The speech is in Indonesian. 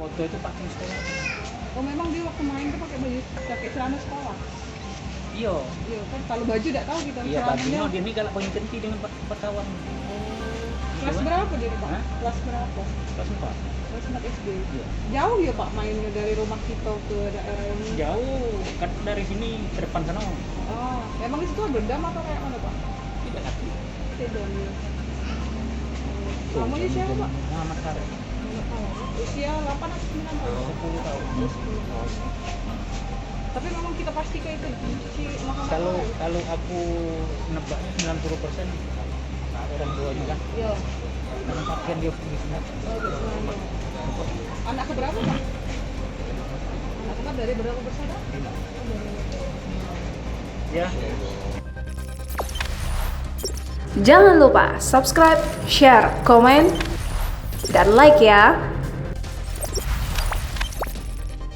Waktu itu pakai sekolah. Oh memang dia waktu main tuh pakai baju pakai celana sekolah. Iya. Iya kan kalau baju tidak tahu kita. Iya bajunya dia ini kalau poin kenti dengan pertawan. Kelas berapa dia Pak? Hah? Kelas berapa? Kelas 4. Kelas 4 SD. Iya. Jauh ya Pak mainnya dari rumah kita ke daerah ini? Jauh, kan dari sini ke depan sana. Oh, emang di situ berendam atau kayak mana Pak? Tidak ngerti. Tidak. Namanya siapa Pak? Muhammad Farel. Usia 8 atau 9 tahun? 10 tahun. 10 tahun. Tapi memang kita pastikan itu si Muhammad Kalau Farel. aku nebaknya 90% orang tuanya kan. Iya. Karena pakaian dia pergi sunat. Oh, gitu. Anak keberapa Pak? Anak keberapa dari berapa bersaudara? Ya. Jangan lupa subscribe, share, komen, dan like ya.